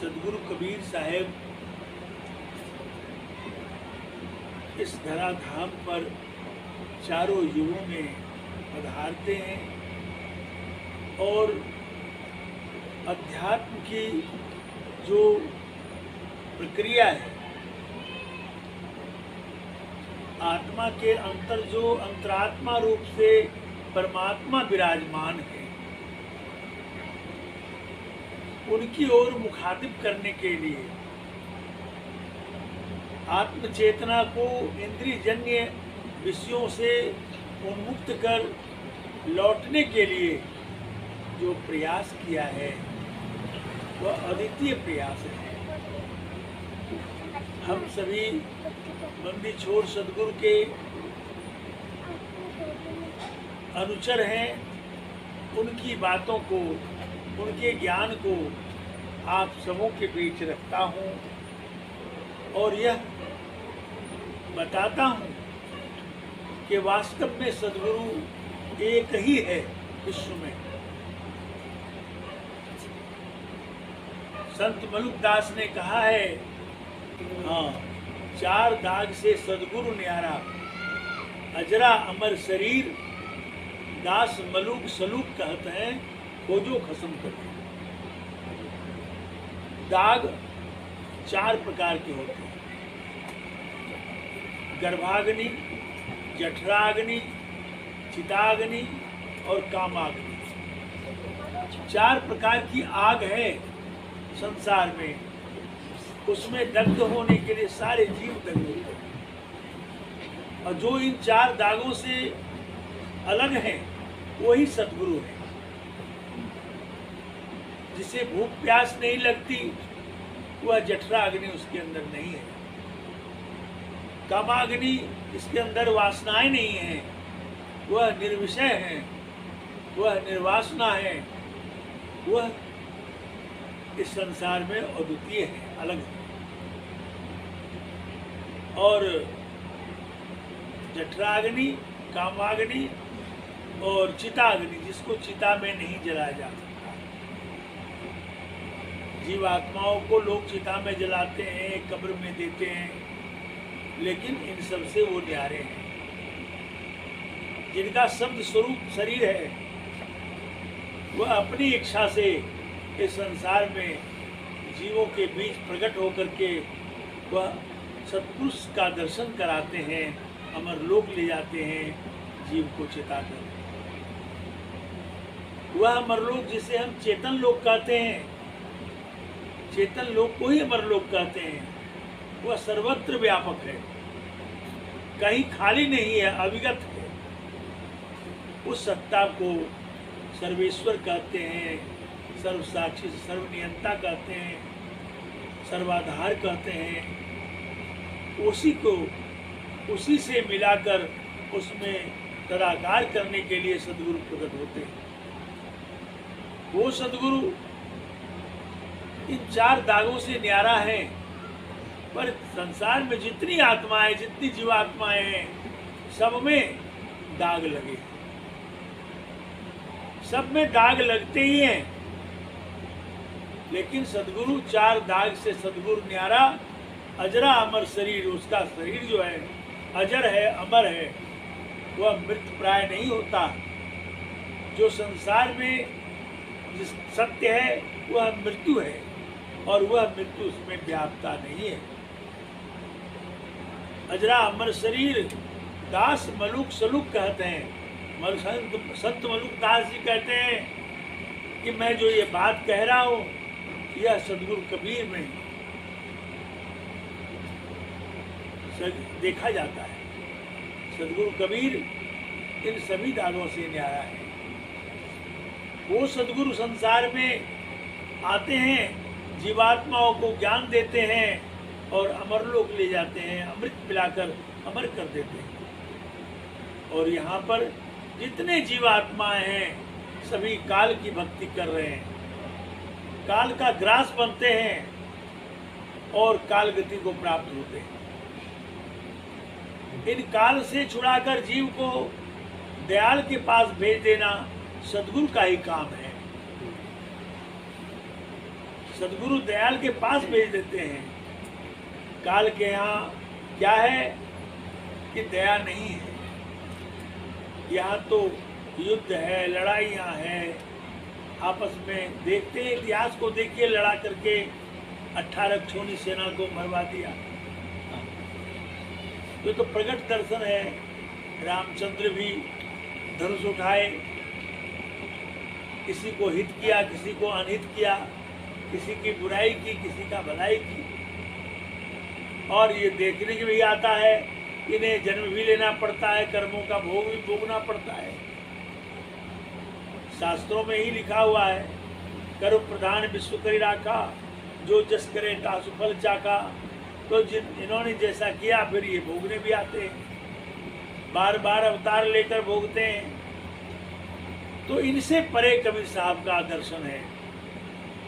सदगुरु कबीर साहेब इस धराधाम पर चारों युगों में पधारते हैं और अध्यात्म की जो प्रक्रिया है, आत्मा के अंतर जो अंतरात्मा रूप से परमात्मा विराजमान है, उनकी ओर मुखातिब करने के लिए आत्म चेतना को इंद्रियजन्य विषयों से उन्मुक्त कर लौटने के लिए जो प्रयास किया है वह अद्वितीय प्रयास है। हम सभी बंदी छोड़ सदगुरु के अनुचर हैं। उनकी बातों को, उनके ज्ञान को आप सबों के बीच रखता हूँ और यह बताता हूँ कि वास्तव में सदगुरु एक ही है विश्व में। संत मलुकदास ने कहा है, हाँ, चार दाग से सदगुरु न्यारा, अजरा अमर शरीर, दास मलुक सलूक कहते हैं, खोजो खसम करके। दाग चार प्रकार के होते हैं, गर्भाग्नि, जठराग्नि, चिताग्नि और कामाग्नि। चार प्रकार की आग है संसार में, उसमें दग्ध होने के लिए सारे जीव दग्ध होते हैं और जो इन चार दागों से अलग हैं वही सदगुरु है। जिसे भूख प्यास नहीं लगती वह जठराग्नि उसके अंदर नहीं है। कामाग्नि, इसके अंदर वासनाएं नहीं है, वह निर्विषय है, वह निर्वासना है, वह इस संसार में अद्वितीय है, अलग है। और जठराग्नि, कामाग्नि और चिताग्नि, जिसको चिता में नहीं जलाया जा सकता। जीवात्माओं को लोग चिता में जलाते हैं, कब्र में देते हैं, लेकिन इन सब से वो न्यारे हैं। जिनका शब्द स्वरूप शरीर है, वह अपनी इच्छा से इस संसार में जीवों के बीच प्रकट होकर के वह सत्पुरुष का दर्शन कराते हैं, अमर लोक ले जाते हैं जीव को चेताकर। वह अमरलोक जिसे हम चेतन लोक कहते हैं, चेतन लोक को ही अमरलोक कहते हैं, वह सर्वत्र व्यापक है, कहीं खाली नहीं है, अविगत है। उस सत्ता को सर्वेश्वर कहते हैं, सर्वसाक्षी सर्वनियंता कहते हैं, सर्वाधार कहते हैं। उसी से मिलाकर उसमें तदाकार करने के लिए सदगुरु प्रकट होते हैं। वो सदगुरु इन चार दागों से न्यारा है, पर संसार में जितनी आत्माएं, जितनी जीवात्माएं हैं, सब में दाग लगे, सब में दाग लगते ही हैं। लेकिन सदगुरु चार दाग से सदगुरु न्यारा, अजरा अमर शरीर, उसका शरीर जो है अजर है, अमर है, वह मृत प्राय नहीं होता। जो संसार में जिस सत्य है वह मृत्यु है और वह मृत्यु उसमें व्यापता नहीं है। अजरा अमर शरीर, दास मलुक सलूक कहते हैं। संत मलुकदास जी कहते हैं कि मैं जो ये बात कह रहा हूँ यह सदगुरु कबीर में देखा जाता है। सदगुरु कबीर इन सभी दागों से न्यारा है। वो सदगुरु संसार में आते हैं, जीवात्माओं को ज्ञान देते हैं और अमरलोक ले जाते हैं, अमृत पिलाकर अमर कर देते हैं। और यहाँ पर जितने जीवात्माएं हैं सभी काल की भक्ति कर रहे हैं, काल का ग्रास बनते हैं और काल गति को प्राप्त होते हैं। इन काल से छुड़ाकर जीव को दयाल के पास भेज देना सदगुरु का ही काम है। सदगुरु दयाल के पास भेज देते हैं। काल के यहाँ क्या है कि दया नहीं है, यहाँ तो युद्ध है, लड़ाइयाँ हैं, आपस में देखते हैं, इतिहास को देखिए, लड़ा करके 18 क्षोणी सेना को मरवा दिया। ये तो प्रकट दर्शन है। रामचंद्र भी धनुष उठाए, किसी को हित किया, किसी को अनहित किया, किसी की बुराई की, किसी का भलाई की। और ये देखने के भी आता है, इन्हें जन्म भी लेना पड़ता है, कर्मों का भोग भी भोगना पड़ता है। शास्त्रों में ही लिखा हुआ है, कर्म प्रधान विश्व करी राखा, जो जस करे तासु फल चाका। तो इन्होंने जैसा किया फिर ये भोगने भी आते हैं, बार बार अवतार लेकर भोगते हैं। तो इनसे परे कबीर साहब का दर्शन है।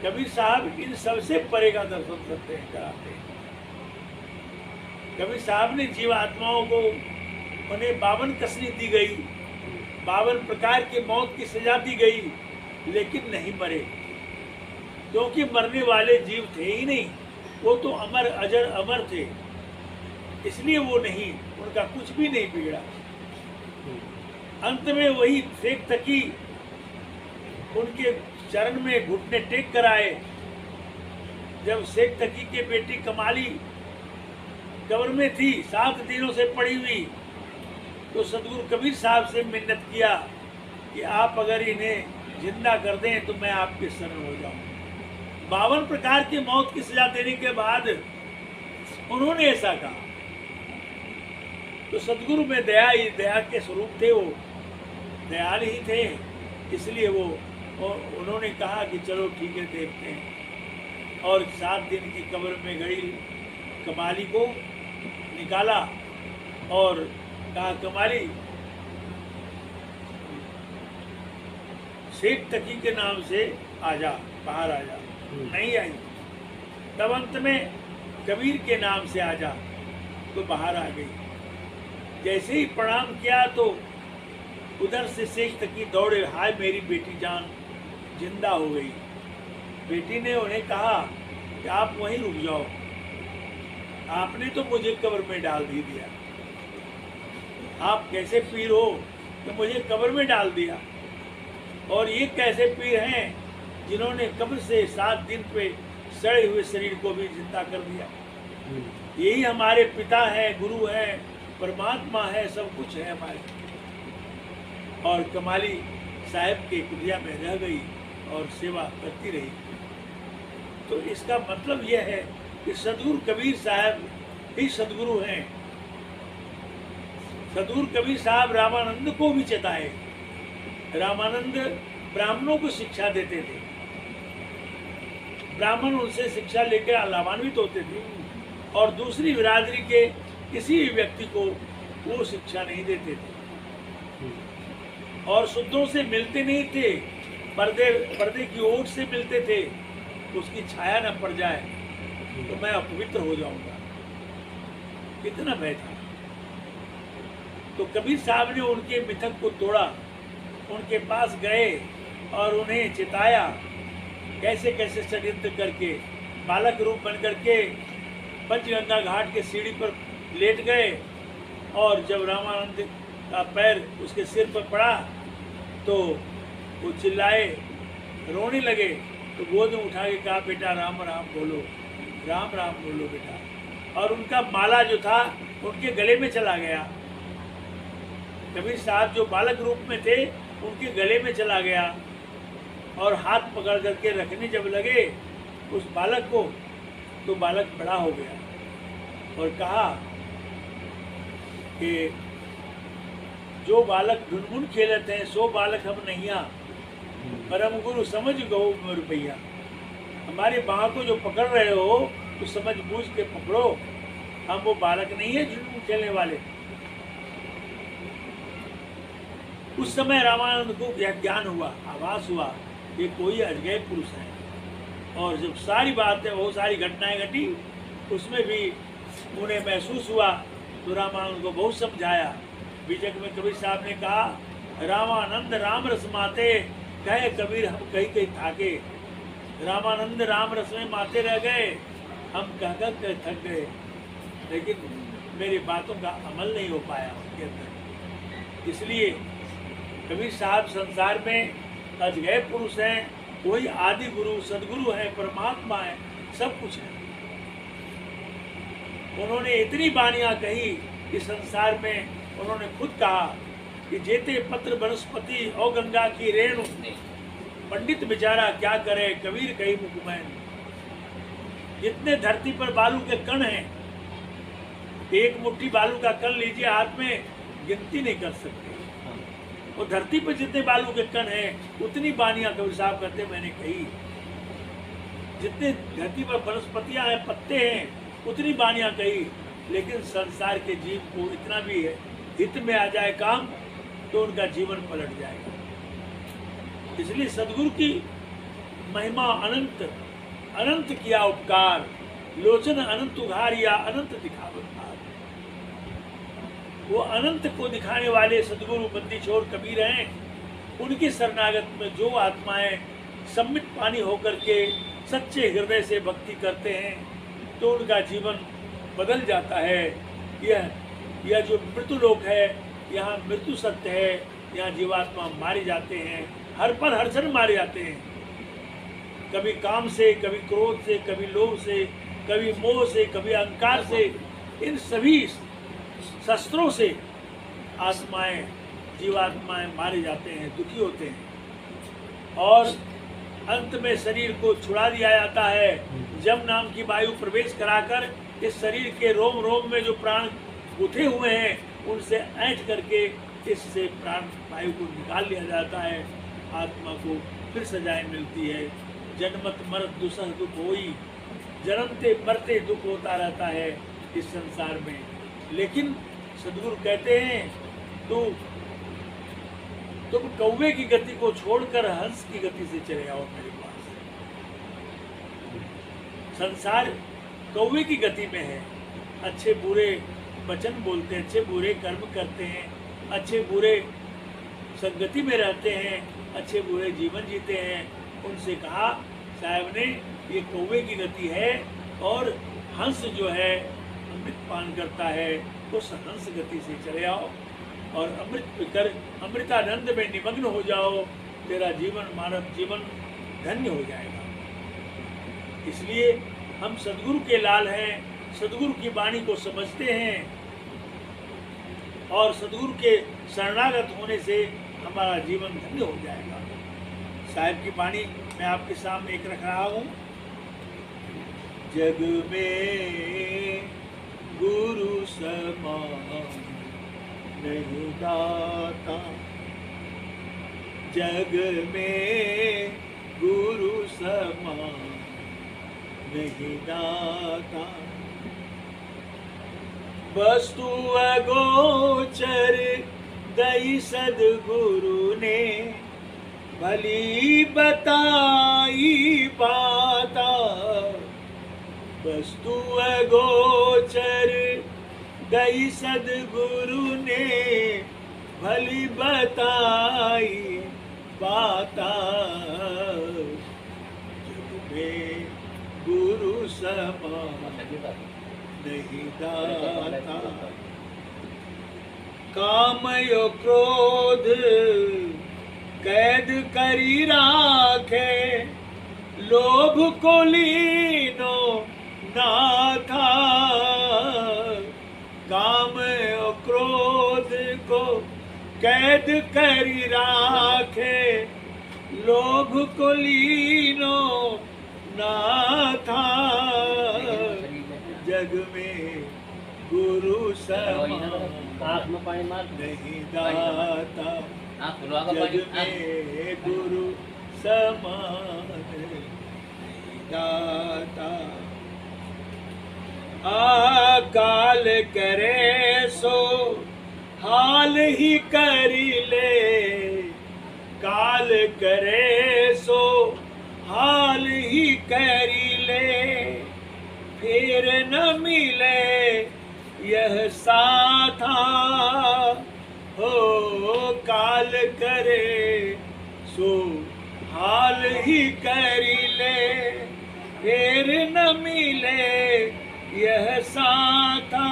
कबीर साहब इन सबसे परे का दर्शन करते हैं, कराते हैं। कबीर साहब ने जीवात्माओं को, उन्हें 52 कसनी दी गई, 52 प्रकार की मौत की सजा दी गई, लेकिन नहीं मरे, क्योंकि मरने वाले जीव थे ही नहीं, वो तो अमर अजर अमर थे, इसलिए वो नहीं, उनका कुछ भी नहीं बिगड़ा। अंत में वही फेंक तकी उनके चरण में घुटने टेक कर आए। जब शेख तकी के बेटी कमाली कब्र में थी, 7 दिनों से पड़ी हुई, तो सदगुरु कबीर साहब से मिन्नत किया कि आप अगर इन्हें जिंदा कर दें तो मैं आपके शरण हो जाऊं। 52 प्रकार की मौत की सजा देने के बाद उन्होंने ऐसा कहा। तो सदगुरु में दया ही, दया के स्वरूप थे, वो दयाल ही थे, इसलिए वो उन्होंने कहा कि चलो ठीक है, देखते हैं। और 7 दिन की कब्र में गई कमाली को निकाला और कहा, कमाली शेख तकी के नाम से आजा, बाहर आजा। नहीं आई। तब अंत में कबीर के नाम से आजा, तो बाहर आ गई। जैसे ही प्रणाम किया तो उधर से शेख तकी दौड़े, हाय मेरी बेटी जान जिंदा हो गई। बेटी ने उन्हें कहा कि आप वहीं रुक जाओ, आपने तो मुझे कब्र में डाल ही दिया, आप कैसे पीर हो तो मुझे कब्र में डाल दिया, और ये कैसे पीर हैं जिन्होंने कब्र से 7 दिन पे सड़े हुए शरीर को भी जिंदा कर दिया। यही हमारे पिता हैं, गुरु हैं, परमात्मा है, सब कुछ है हमारे। और कमाली साहब के कुटिया में रह गई और सेवा करती रही। तो इसका मतलब यह है कि सदगुरु कबीर साहब ही सदगुरु हैं। सदगुरु कबीर साहब रामानंद को भी चेताए। रामानंद ब्राह्मणों को शिक्षा देते थे, ब्राह्मण उनसे शिक्षा लेकर लाभान्वित होते थे, और दूसरी बिरादरी के किसी भी व्यक्ति को वो शिक्षा नहीं देते थे, और शुद्धों से मिलते नहीं थे, पर्दे की ओट से मिलते थे, उसकी छाया न पड़ जाए तो मैं अपवित्र हो जाऊंगा, इतना भय था। तो कबीर साहब ने उनके मिथक को तोड़ा, उनके पास गए और उन्हें चिताया, कैसे कैसे षड्यंत्र करके बालक रूप बन करके पंचगंगा घाट के सीढ़ी पर लेट गए, और जब रामानंद का पैर उसके सिर पर पड़ा तो वो चिल्लाए, रोने लगे। तो गोद में उठा के कहा, बेटा राम राम बोलो, राम राम बोलो बेटा। और उनका माला जो था उनके गले में चला गया। कबीर साहब जो बालक रूप में थे उनके गले में चला गया, और हाथ पकड़ करके रखने जब लगे उस बालक को, तो बालक बड़ा हो गया, और कहा कि जो बालक ढुनमुन खेलत हैं सो बालक हम नैया, परम गुरु समझ गो मोर भैया। हमारे बाह को जो पकड़ रहे हो तो समझ बूझ के पकड़ो, हम वो बालक नहीं है ढुनमुन खेलने वाले। उस समय रामानंद को ज्ञान हुआ, आभास हुआ, ये कोई अजगय पुरुष है। और जब सारी बातें, बहुत सारी घटनाएं घटी, उसमें भी उन्हें महसूस हुआ, तो रामानंद को बहुत समझाया। बीजक में कबीर साहब ने कहा, रामानंद राम रस माते, कहे कबीर हम कहीं कहीं थाके। रामानंद राम रस में माते रह गए, हम कह कर थक गए, लेकिन मेरी बातों का अमल नहीं हो पाया उनके अंदर। इसलिए कबीर साहब संसार में अजगय पुरुष हैं, वही आदि गुरु सदगुरु है, परमात्मा है, सब कुछ है। उन्होंने इतनी बानियां कही कि संसार में उन्होंने खुद कहा कि जेते पत्र वनस्पति और गंगा की रेणु, पंडित बेचारा क्या करे कबीर कही मुखमैन। जितने धरती पर बालू के कण हैं, एक मुट्ठी बालू का कण लीजिए हाथ में, गिनती नहीं कर सकते। और धरती पर जितने बालू के कण हैं उतनी बानियां कबीर साहब कहते मैंने कही। जितने धरती पर वनस्पतियां हैं, पत्ते हैं, उतनी बानियां कही। लेकिन संसार के जीव को इतना भी है, हित में आ जाए काम तो उनका जीवन पलट जाएगा। इसलिए सदगुरु की महिमा अनंत, अनंत किया उपकार, लोचन अनंत उघारिया अनंत दिखावत। वो अनंत को दिखाने वाले सदगुरु बंदी छोर कबीर हैं। उनकी शरणागत में जो आत्माएं सम्मित पानी होकर के सच्चे हृदय से भक्ति करते हैं तो उनका जीवन बदल जाता है। यह जो मृत्यु लोक है, यहाँ मृत्यु सत्य है, यहाँ जीवात्मा मारे जाते हैं, हर पल हर क्षण मारे जाते हैं। कभी काम से, कभी क्रोध से, कभी लोभ से, कभी मोह से, कभी अहंकार से। इन सभी शस्त्रों से आत्माएं, जीवात्माएं मारे जाते हैं, दुखी होते हैं और अंत में शरीर को छुड़ा दिया जाता है। जम नाम की वायु प्रवेश कराकर इस शरीर के रोम रोम में जो प्राण गुथे हुए हैं उनसे ऐंठ करके इससे प्राण वायु को निकाल लिया जाता है। आत्मा को फिर सजाएं मिलती है। जन्मत मरत दुसह दुख होई, जन्मते मरते दुख होता रहता है इस संसार में। लेकिन सदगुरु कहते हैं तुम कौवे की गति को छोड़कर हंस की गति से चले आओ मेरे पास। संसार कौवे की गति में है, अच्छे बुरे वचन बोलते हैं, अच्छे बुरे कर्म करते हैं, अच्छे बुरे संगति में रहते हैं, अच्छे बुरे जीवन जीते हैं। उनसे कहा साहब ने ये कौवे की गति है और हंस जो है अमृत पान करता है, उस हंस गति से चले आओ और अमृत पीकर अमृतानंद में निमग्न हो जाओ। तेरा जीवन, मानव जीवन धन्य हो जाएगा। इसलिए हम सदगुरु के लाल हैं, सदगुरु की वाणी को समझते हैं और सदगुरु के शरणागत होने से हमारा जीवन धन्य हो जाएगा। साहिब की वाणी मैं आपके सामने एक रख रहा हूँ। जग में गुरु समान नहीं दाता, जग में गुरु समान नहीं दाता। वस्तु अगोचर दई सदगुरु ने भली बताई पाता। वस्तु अगोचर दई सदगुरु ने भली बताई पाता। जग में गुरु समान नहीं दाता। काम यो क्रोध कैद करी राखे, लोभ को लीनो ना था। काम और क्रोध को कैद करी राखे, लोभ को लीनो ना था। जग में गुरु समान नहीं दाता। जग में गुरु समान नहीं दाता। काल करे सो हाल ही करी ले, काल करे सो हाल ही करी ले। फिर न मिले यह साथा, हो काल करे सो हाल ही करिले फेर न मिले यह साथा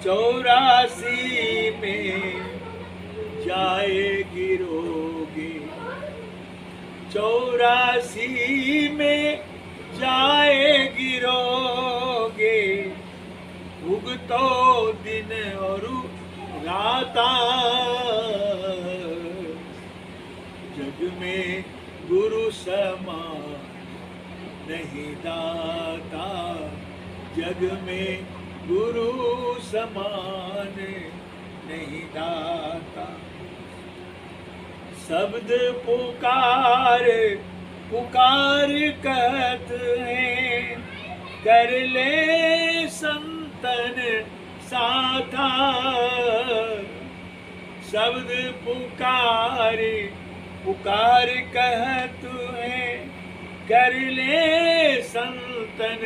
84 में जाए गिरोगे 84 में जाए गिरोगे उगतो दिन और राता जग में गुरु समान नहीं दाता जग में गुरु समान नहीं दाता शब्द पुकार पुकार कहत हैं कर ले संतन साथा शब्द पुकार पुकार कहत हैं कर ले संतन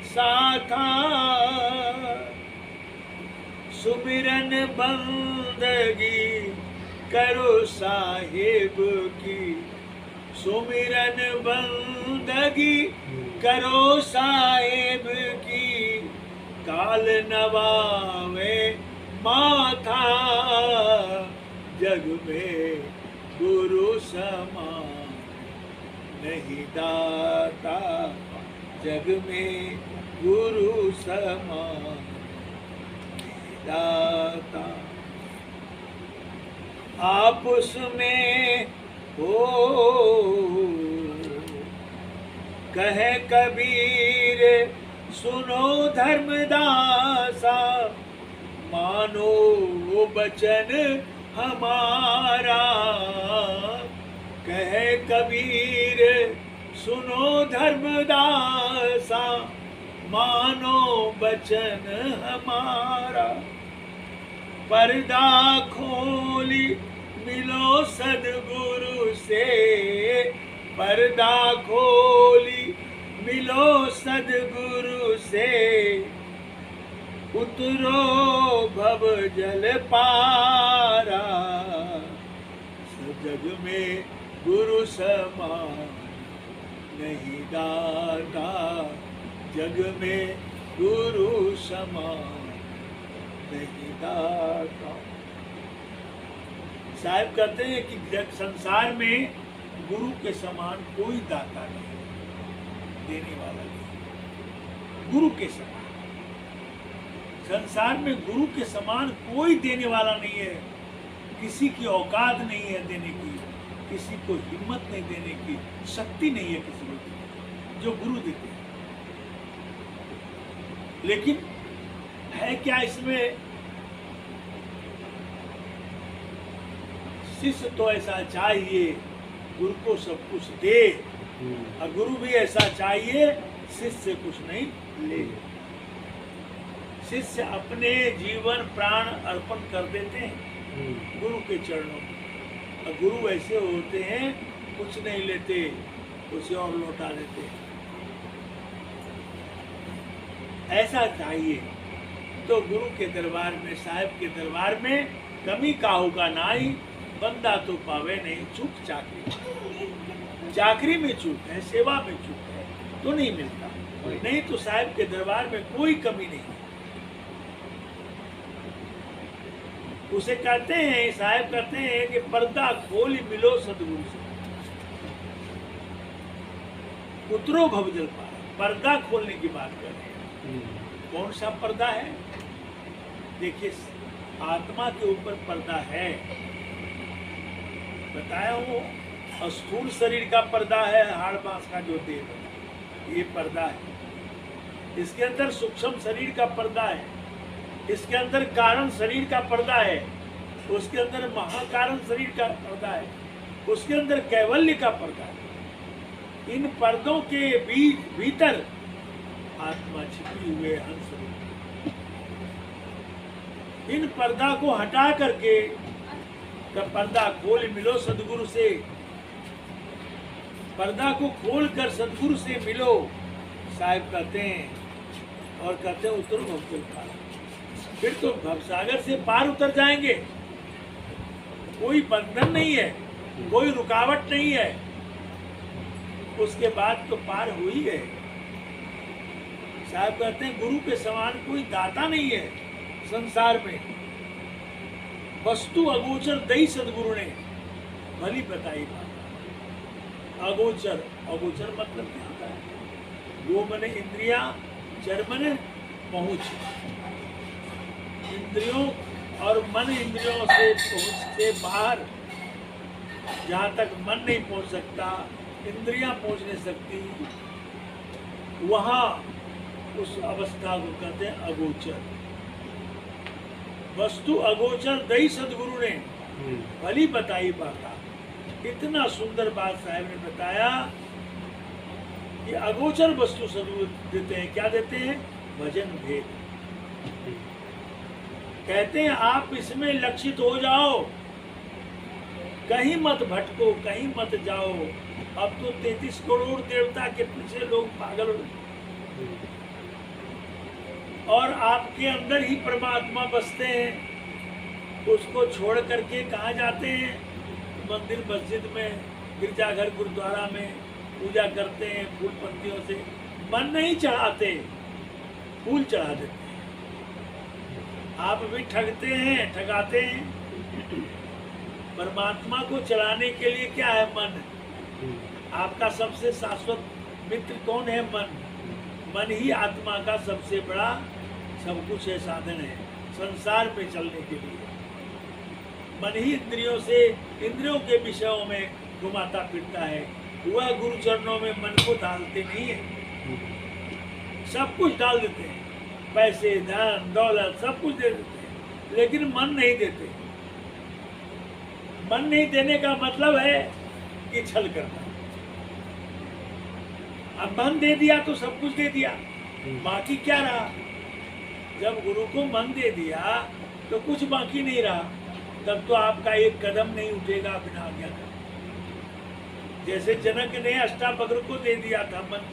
साथा सुमिरन बंदगी करो साहिब की सुमिरन बंदगी करो साहिब की काल नवावे माथा जग में गुरु समान नहीं दाता जग में गुरु समान नहीं दाता आपस में हो कहे कबीर सुनो धर्मदासा मानो बचन हमारा कहे कबीर सुनो धर्मदासा मानो बचन हमारा पर्दा खोली मिलो सदगुरु से पर्दा खोली मिलो सदगुरु से उतरो भव जल पारा जग में गुरु समान नहीं दाता जग में गुरु समान नहीं दाता साहब कहते हैं कि जग संसार में गुरु के समान कोई दाता नहीं देने वाला नहीं गुरु के समान संसार में गुरु के समान कोई देने वाला नहीं है किसी की औकात नहीं है देने की किसी को हिम्मत नहीं देने की शक्ति नहीं है किसी को जो गुरु देते हैं लेकिन है क्या इसमें शिष्य तो ऐसा चाहिए गुरु को सब कुछ दे और गुरु भी ऐसा चाहिए शिष्य से कुछ नहीं ले शिष्य अपने जीवन प्राण अर्पण कर देते हैं गुरु के चरणों में और गुरु ऐसे होते हैं कुछ नहीं लेते उसे और लौटा देते हैं ऐसा चाहिए तो गुरु के दरबार में साहिब के दरबार में कमी काहू का नाई बंदा तो पावे नहीं चूक चाकरी में चूक है सेवा में चूक है तो नहीं मिलता नहीं तो साहिब के दरबार में कोई कमी नहीं उसे कहते हैं साहिब कहते हैं कि पर्दा खोल मिलो सदगुरु से उतरो भवजल पार पर्दा खोलने की बात कर रहे हैं कौन सा पर्दा है देखिए आत्मा के ऊपर पर्दा है बताया वो स्थूल शरीर का पर्दा है हाड़ बांस का जो देह ये पर्दा है इसके अंदर सूक्ष्म शरीर का पर्दा है इसके अंदर कारण शरीर का पर्दा है उसके अंदर महाकारण शरीर का पर्दा है उसके अंदर कैवल्य का पर्दा है इन पर्दों के बीच भीतर आत्मा छिपी हुए हंस इन पर्दा को हटा करके तब पर्दा खोल मिलो सदगुरु से पर्दा को खोल कर सदगुरु से मिलो साहिब कहते हैं और कहते हैं उतरो भवजल पार फिर तो भवसागर से पार उतर जाएंगे कोई बंधन नहीं है कोई रुकावट नहीं है, उसके बाद तो पार हो ही गए। साहब कहते हैं गुरु के समान कोई दाता नहीं है संसार में। वस्तु अगोचर दई सदगुरु ने भली बताई बात। अगोचर, अगोचर मतलब क्या होता है? गो मने इंद्रिया, चर मने पहुंच। इंद्रियों और मन, इंद्रियों से पहुंच से बाहर, जहाँ तक मन नहीं पहुंच सकता, इंद्रियां पहुंच नहीं सकती, वहाँ उस अवस्था को कहते हैं अगोचर। वस्तु अगोचर दई सदगुरु ने भली बताई बाता। इतना सुंदर बात साहब ने बताया कि अगोचर वस्तु सदगुरु देते हैं। क्या देते हैं? भजन भेद। कहते हैं आप इसमें लक्षित हो जाओ, कहीं मत भटको, कहीं मत जाओ। अब तो 33 करोड़ देवता के पीछे लोग पागल हो, और आपके अंदर ही परमात्मा बसते हैं। उसको छोड़ करके कहाँ जाते हैं? मंदिर मस्जिद में, गिरजाघर गुरुद्वारा में पूजा करते हैं, फूल पत्तियों से मन नहीं चढ़ाते, फूल चढ़ा देते हैं। आप भी ठगते हैं, ठगाते हैं। परमात्मा को चढ़ाने के लिए क्या है? मन। आपका सबसे शाश्वत मित्र कौन है? मन। मन ही आत्मा का सबसे बड़ा सब कुछ है, साधन है संसार में चलने के लिए। मन ही इंद्रियों से, इंद्रियों के विषयों में घुमाता फिरता है। वह गुरु चरणों में मन को डालते नहीं है। सब कुछ डाल देते हैं, पैसे, धन, दौलत सब कुछ दे देते हैं, लेकिन मन नहीं देते। मन नहीं देने का मतलब है कि छल करना। अब मन दे दिया तो सब कुछ दे दिया, बाकी क्या रहा? जब गुरु को मन दे दिया तो कुछ बाकी नहीं रहा। तब तो आपका एक कदम नहीं उठेगा बिना आज्ञा का। जैसे जनक ने अष्टावक्र को दे दिया था मन।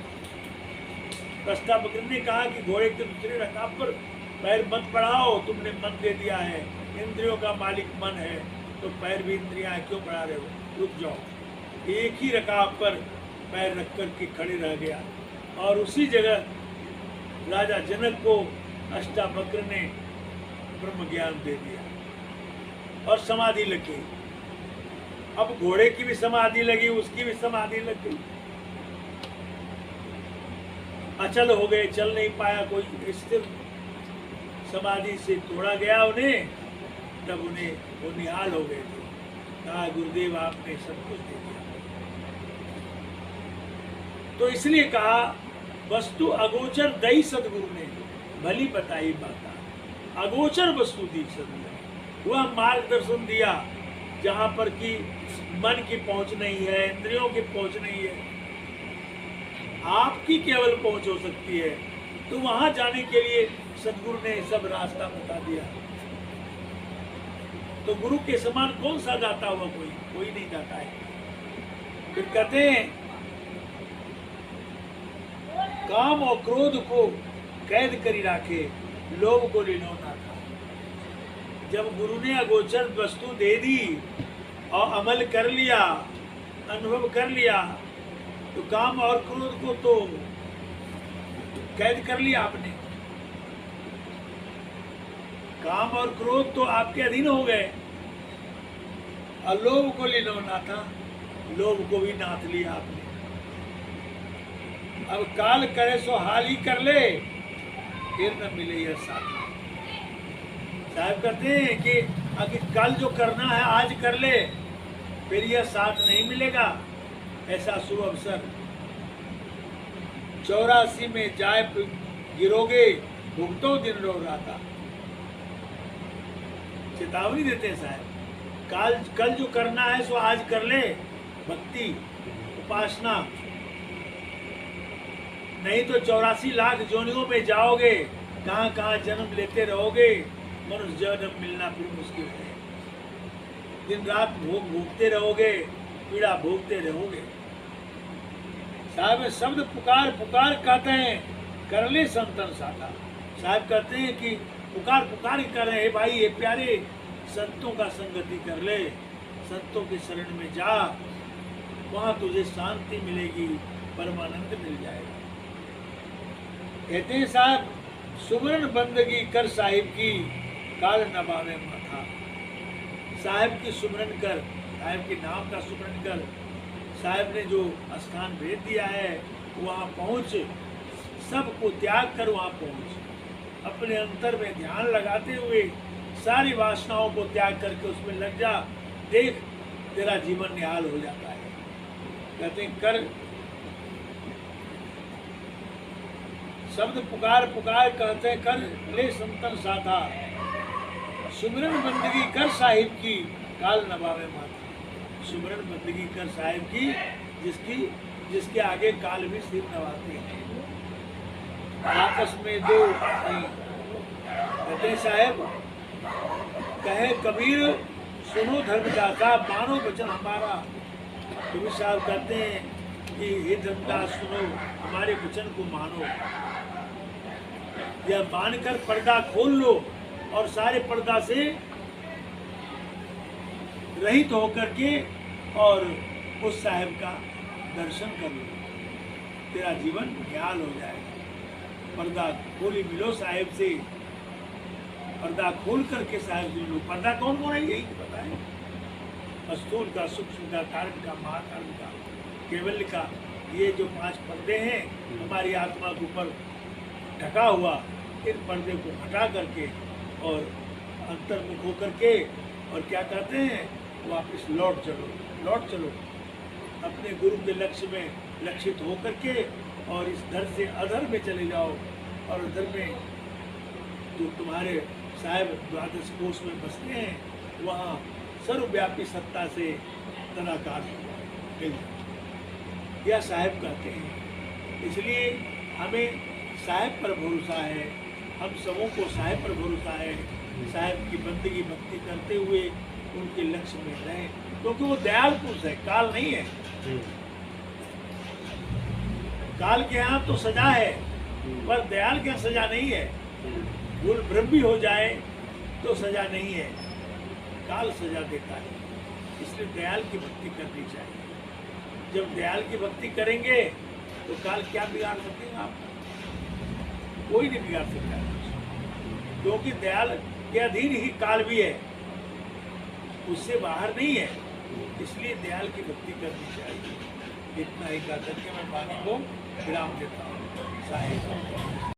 अष्टावक्र ने कहा कि घोड़े के दूसरे रकाब पर पैर मत बढ़ाओ, तुमने मन दे दिया है, इंद्रियों का मालिक मन है, तो पैर भी इंद्रियां क्यों बढ़ा रहे हो? रुक जाओ। एक ही रकाब पर पैर रख कर के खड़े रह गया, और उसी जगह राजा जनक को अष्टावक्र ने ब्रह्म ज्ञान दे दिया और समाधि लगी। अब घोड़े की भी समाधि लगी, उसकी भी समाधि लग गई। अचल हो गए, चल नहीं पाया कोई, स्थिर समाधि से तोड़ा गया उन्हें। तब उन्हें वो निहाल हो गए थे। कहा गुरुदेव आपने सब कुछ दे दिया। तो इसलिए कहा वस्तु अगोचर दई सदगुरु ने भली बताई बाता। अगोचर वस्तु दी सदगुरु, वह मार्गदर्शन दिया जहाँ पर कि मन की पहुंच नहीं है, इंद्रियों की पहुंच नहीं है, आपकी केवल पहुंच हो सकती है। तो वहां जाने के लिए सदगुरु ने सब रास्ता बता दिया। तो गुरु के समान कौन सा दाता हुआ? कोई नहीं दाता है। फिर कहते हैं काम और क्रोध को कैद करी राखे, लोभ को लीनो ना था। जब गुरु ने अगोचर वस्तु दे दी और अमल कर लिया, अनुभव कर लिया, तो काम और क्रोध को तो कैद कर लिया आपने। काम और क्रोध तो आपके अधीन हो गए। और लोभ को लीनो ना था, लोभ को भी नाथ लिया आपने। अब काल करे सो हाल ही कर ले, फिर न मिले यह साथ। साहब कहते हैं कि अगर कल जो करना है आज कर ले, फिर यह साथ नहीं मिलेगा। ऐसा शुभ अवसर 84 में जाए गिरोगे, भुगतो दिन रो रहा था। चेतावनी देते हैं साहब, कल जो करना है सो आज कर ले। भक्ति, उपासना, नहीं तो 84 लाख जोनियों में जाओगे, कहाँ कहाँ जन्म लेते रहोगे। मनुष्य जन्म मिलना फिर मुश्किल है। दिन रात भोग भोगते रहोगे, पीड़ा भोगते रहोगे। साहब शब्द पुकार पुकार कहते हैं, कर ले संतन साथा। साहब कहते हैं कि पुकार पुकार कर रहे हैं, भाई ये प्यारे संतों का संगति कर ले, संतों के शरण में जा, वहां तुझे शांति मिलेगी, परमानंद मिल जाएगा। कहते हैं साहब, सुमरन बंदगी कर साहिब की, काल नबावे माथा। साहिब की सुमरन कर, साहिब के नाम का सुमरन कर। साहिब ने जो स्थान भेज दिया है वहाँ पहुँच, सबको त्याग कर वहाँ पहुँच। अपने अंतर में ध्यान लगाते हुए सारी वासनाओं को त्याग करके उसमें लग जा, देख तेरा जीवन निहाल हो जाता है। कहते हैं कर शब्द पुकार पुकार, कहते हैं कर ले संतन साथा, सुमरन बंदगी कर साहिब की, काल नबावे माथा। सुमरन बंदगी कर साहिब की, जिसके आगे काल भी सिर नवाते हैं। आपस में दो नहीं। कहते साहेब, कहे कबीर सुनो धर्मदाता, मानो वचन हमारा। कबीर साहब कहते हैं कि हे धर्मदास सुनो, हमारे वचन को मानो, यह मानकर पर्दा खोल लो और सारे पर्दा से रहित होकर के और उस साहेब का दर्शन कर लो, तेरा जीवन ख्याल हो जाएगा। पर्दा खोली मिलो साहेब से, पर्दा खोल करके साहेब से मिलो। पर्दा कौन कौन है यही पता है, स्थूल का, सूक्ष्म का, कारण का, महाकारण का, केवल का, ये जो 5 पर्दे हैं हमारी आत्मा के ऊपर ढका हुआ, इन पर्दे को हटा करके और अंतर्मुख होकर के और क्या कहते हैं, वापस लौट चलो अपने गुरु के लक्ष्य में लक्षित होकर के, और इस धर से अधर में चले जाओ, और उधर में जो तुम्हारे साहेब द्वादश कोष में बसते हैं, वहाँ सर्वव्यापी सत्ता से तदाकार मिल जाओ। यह साहेब कहते हैं। इसलिए हमें साहेब पर भरोसा है, हम सबों को साहेब पर भरोसा है। साहेब की बंदगी भक्ति करते हुए उनके लक्ष्य में रहें, क्योंकि वो दयाल पुरुष है, काल नहीं है। काल के यहाँ तो सजा है, पर दयाल के यहाँ सजा नहीं है। भूल भ्रम भी हो जाए तो सजा नहीं है, काल सजा देता है। इसलिए दयाल की भक्ति करनी चाहिए। जब दयाल की भक्ति करेंगे तो काल क्या बिगाड़ सकेगा आपका? कोई नहीं बिगाड़ सकता, क्योंकि दयाल के अधीन ही काल भी है, उससे बाहर नहीं है। इसलिए दयाल की भक्ति करनी चाहिए। इतना ही कहकर के मैं बात को विराम देता हूँ। साहिब।